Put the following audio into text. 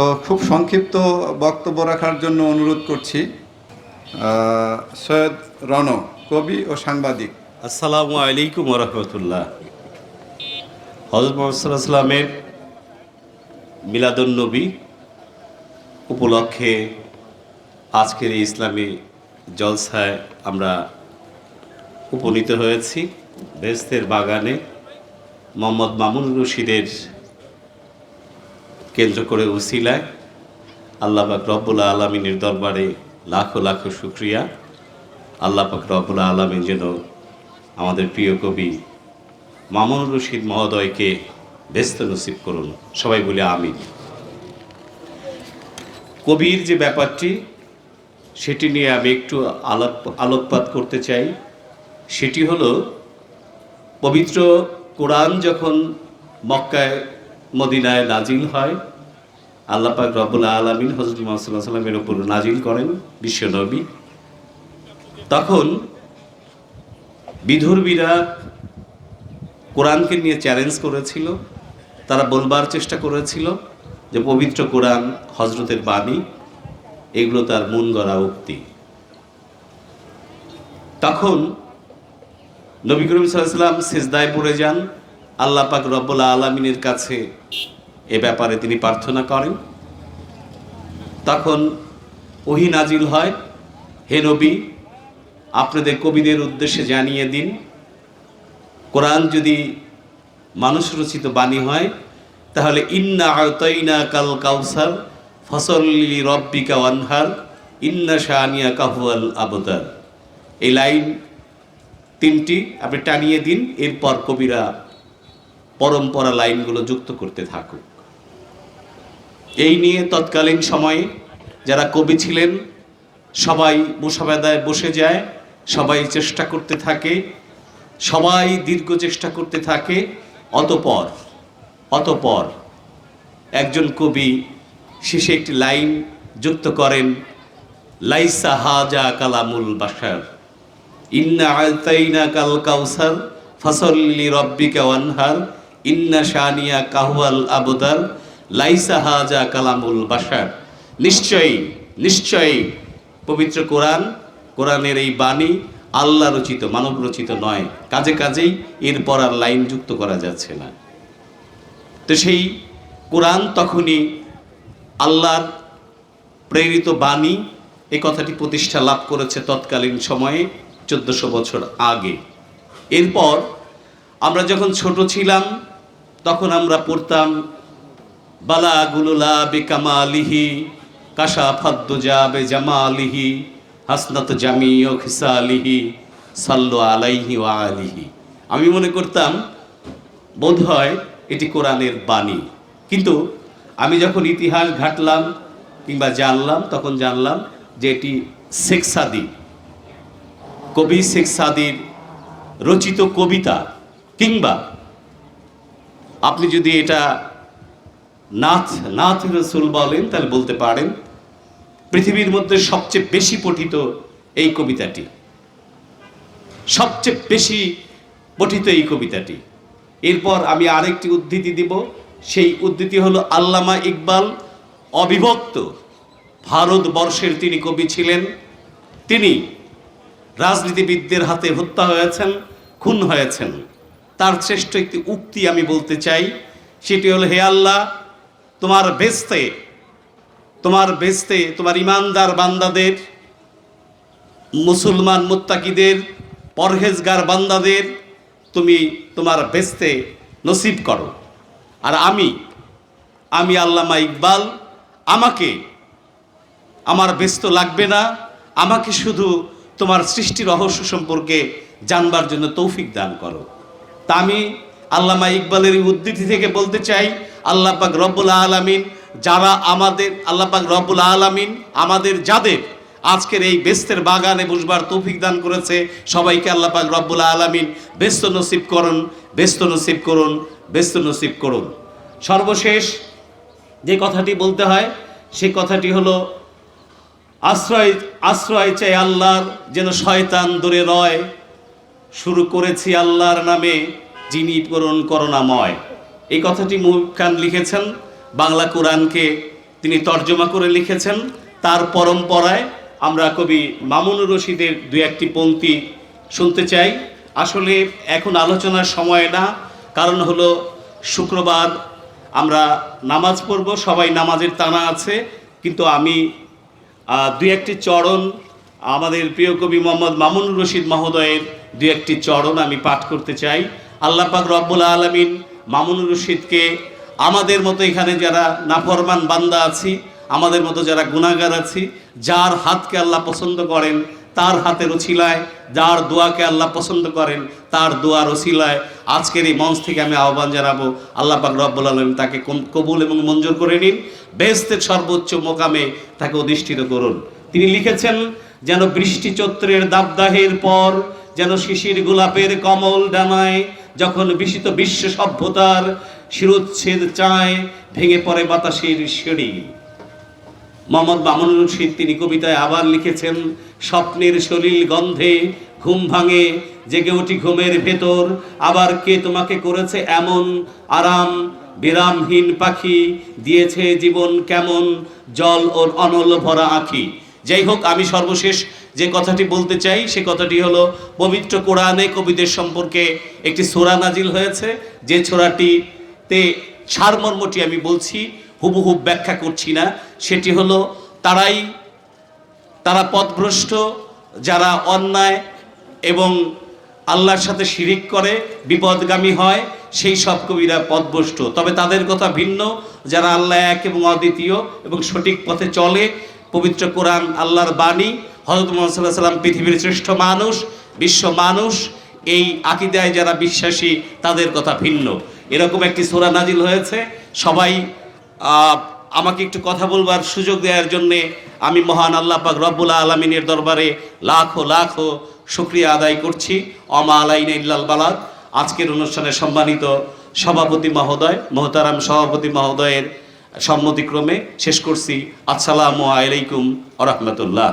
তো খুব সংক্ষিপ্ত বক্তব্য রাখার জন্য অনুরোধ করছি সৈয়দ রণ, কবি ও সাংবাদিক। আসসালামু আলাইকুম রহমতুল্লাহ। হযরত মুহাম্মদ সাল্লাল্লাহু আলাইহি ওয়াসাল্লামের মিলাদুন নবী উপলক্ষে আজকের এই ইসলামী জলসায় আমরা উপনীত হয়েছি বেহেশতের বাগানে মোহাম্মদ মামুন রশিদের কেন্দ্র করে উসিলায় আল্লাহ পাক রব্বুল আলামিনের দরবারে লাখো লাখো শুকরিয়া। আল্লাহ পাক রব্বুল আলামিন যেন আমাদের প্রিয় কবি মামুন রশিদ মহোদয়কে ব্যস্ত নসিব করুন, সবাই বলে আমিন। কবির যে ব্যাপারটি সেটি নিয়ে আমি একটু আলোকপাত করতে চাই। সেটি হলো, পবিত্র কোরআন যখন মক্কায় মদিনায় নাজিল হয়, আল্লাহ পাক রব্বুল আলামিন হযরত মুহাম্মদ সাল্লাল্লাহু আলাইহি ওয়াসাল্লামের উপর নাজিল করেন বিশ্বনবী। তখন বিধর্মীরা কোরআনকে নিয়ে চ্যালেঞ্জ করেছিল, তারা বলবার চেষ্টা করেছিল যে পবিত্র কোরআন হযরতের বাণী, এগুলো তার মন গড়া উক্তি। তখন নবী করিম সাল্লাল্লাহু আলাইহি ওয়াসাল্লাম সিজদায় পড়ে যান, আল্লাহ পাক রব্বুল আলামিনের কাছে এ ব্যাপারে তিনি প্রার্থনা করেন। তখন ওহী নাজিল হয়, হে নবী, আপনাদের কবিদের উদ্দেশ্যে জানিয়ে দিন, কোরআন যদি মানুষ রচিত বাণী হয় তাহলে ইন্না আতাইনা কাল কাউসার ফসল্লি রব্বিকা ওয়ানহার ইন্না শানিয়াকা হুয়াল আবতার। এই লাইন তিনটি আপনি টানিয়ে দিন, এরপর কবিরা পরম্পরা লাইনগুলো যুক্ত করতে থাকুক। এই নিয়ে তৎকালীন সময়ে যারা কবি ছিলেন সবাই মুসাবাদায় বসে যায়, সবাই চেষ্টা করতে থাকে, সবাই দীর্ঘ চেষ্টা করতে থাকে। অতপর একজন কবি শেষে একটি লাইন যুক্ত করেন, লাইসা হাজা কালামুল বাশার ইন্না আতাইনা কাল কাউসার ফসল্লি রব্বিকা ওয়ানহার ইন্না শানিয়া কাহুয়াল আবদার লাইসা হাজা কালামুল বাশার। নিশ্চয়ই পবিত্র কোরআনের এই বাণী আল্লাহ রচিত, মানব রচিত নয়। কাজেই এরপর আর লাইন যুক্ত করা যাচ্ছে না। তো সেই কোরআন তখনই আল্লাহর প্রেরিত বাণী, এই কথাটি প্রতিষ্ঠা লাভ করেছে তৎকালীন সময়ে 1400 বছর আগে। এরপর আমরা যখন ছোট ছিলাম তখন আমরা পড়তাম বালাগুলুলা বিকামালিহি কাশাফাদ্দুজা বেজামালিহি হাসনাত জামিউ খিসালিহি সাল্লু আলাইহি ওয়া আলিহি। আমি মনে করতাম বোধহয় এটি কোরআনের বাণী, কিন্তু আমি যখন ইতিহাস ঘাটলাম কিংবা জানলাম তখন জানলাম যে এটি শেখ সাদী, কবি শেখ সাদীর রচিত কবিতা, কিংবা আপনি যদি এটা নাথ রসুল বলেন তাহলে বলতে পারেন পৃথিবীর মধ্যে সবচেয়ে বেশি পঠিত এই কবিতাটি, সবচেয়ে বেশি পঠিত এই কবিতাটি। এরপর আমি আরেকটি উদ্ধৃতি দিব, সেই উদ্ধৃতি হলো আল্লামা ইকবাল, অবিভক্ত ভারতবর্ষের তিনি কবি ছিলেন। তিনি রাজনীতিবিদদের হাতে হত্যা হয়েছেন, খুন হয়েছেন। তার শ্রেষ্ঠ একটি উক্তি আমি বলতে চাই, সেটি হলো, হে আল্লাহ, তোমার বেহেশতে তোমার ইমানদার বান্দাদের, মুসলমান মুত্তাকিদের, পরহেজগার বান্দাদের তুমি তোমার বেহেশতে নসিব করো। আর আমি আল্লামা ইকবাল, আমার বেহেশত লাগবে না, আমাকে শুধু তোমার সৃষ্টি রহস্য সম্পর্কে জানবার জন্য তৌফিক দান করো। তা আমি আল্লামা ইকবালের এই উদ্ধৃতি থেকে বলতে চাই, আল্লাহ পাক রব্বুল আলামিন আমাদের যাদের আজকের এই বেহেশতের বাগানে বসবার তৌফিক দান করেছে, সবাইকে আল্লাহ পাক রব্বুল আলামিন বেহেশত নসিব করুন। সর্বশেষ যে কথাটি বলতে হয় সেই কথাটি হলো, আশ্রয় চাই আল্লাহর, যেন শয়তান দূরে রয়। শুরু করেছি আল্লাহর নামে, যিনি করুণাময়। এই কথাটি মুহিব খান লিখেছেন। বাংলা কোরআনকে তিনি তর্জমা করে লিখেছেন। তার পরম্পরায় আমরা কবি মামুনুর রশিদের দু একটি পংক্তি শুনতে চাই। আসলে এখন আলোচনার সময় না, কারণ হলো শুক্রবার আমরা নামাজ পড়ব, সবাই নামাজের টানা আছে, কিন্তু আমি দু একটি চরণ আমাদের প্রিয় কবি মোহাম্মদ মামুনুর রশিদ মহোদয়ের দু একটি চরণ আমি পাঠ করতে চাই। আল্লাহ পাক রব্বুল আলামিন মামুনুর রশিদকে আমাদের মতো এখানে যারা নাফরমান বান্দা আছি, আমাদের মতো যারা গুনাহগার আছি, যার হাতকে আল্লাহ পছন্দ করেন তার হাতের ওসিলায়, যার দোয়াকে আল্লাহ পছন্দ করেন তার দোয়ার ওসিলায় আজকের এই মঞ্চ থেকে আমি আহ্বান জানাবো, আল্লাহ পাক রব্বুল আলামিন তাকে কবুল এবং মঞ্জুর করে নিন, বেহেশতের সর্বোচ্চ মোকামে তাকে অধিষ্ঠিত করুন। তিনি লিখেছেন, যেন বৃষ্টি চৈত্রের দাবদাহের পর, যেন শিশির গোলাপের কমল ডানায়, যখন বিশিত বিশ্ব সভ্যতার শিরোচ্ছেদ চায়, ভেঙে পড়ে বাতাসের সিঁড়ি। মোহাম্মদ মামুনুর রশিদ তিনি কবিতায় আবার লিখেছেন, স্বপ্নের সলিল গন্ধে ঘুম ভাঙে, জেগে উঠি ঘুমের ভেতর, আবার কে তোমাকে করেছে এমন আরাম, বিরামহীন পাখি দিয়েছে জীবন কেমন, জল ওর অনল ভরা আঁখি। যাই হোক, আমি সর্বশেষ যে কথাটি বলতে চাই সে কথাটি হলো, পবিত্র কোরআনে কবিদের সম্পর্কে একটি সূরা নাজিল হয়েছে, যে সূরাটিতে সারমর্মটি আমি বলছি, হুবহু ব্যাখ্যা করছি না। সেটি হলো, তারা পথভ্রষ্ট, যারা অন্যায় এবং আল্লাহর সাথে শিরিক করে বিপদগামী হয়, সেই সব কবিরা পথভ্রষ্ট। তবে তাদের কথা ভিন্ন, যারা আল্লাহ এক এবং অদ্বিতীয় এবং সঠিক পথে চলে। পবিত্র কোরআন আল্লাহর বাণী, হযরত মুহাম্মদ সাল্লাল্লাহু আলাইহি ওয়াসাল্লাম পৃথিবীর শ্রেষ্ঠ মানুষ, বিশ্ব মানুষ, এই আকীদায় যারা বিশ্বাসী তাদের কথা ভিন্ন। এরকম একটি সূরা নাজিল হয়েছে। সবাই আমাকে একটু কথা বলবার সুযোগ দেওয়ার জন্যে আমি মহান আল্লাহ পাক রব্বুল আলামিনের দরবারে লাখো লাখো শুকরিয়া আদায় করছি। ওমা আলাইনা ইল্লাল বালাগ। আজকের অনুষ্ঠানে সম্মানিত সভাপতি মহোদয়, মোহতারাম সভাপতি মহোদয়ের সম্মতিক্রমে শেষ করছি। আসসালামু আলাইকুম ওয়া রাহমাতুল্লাহ।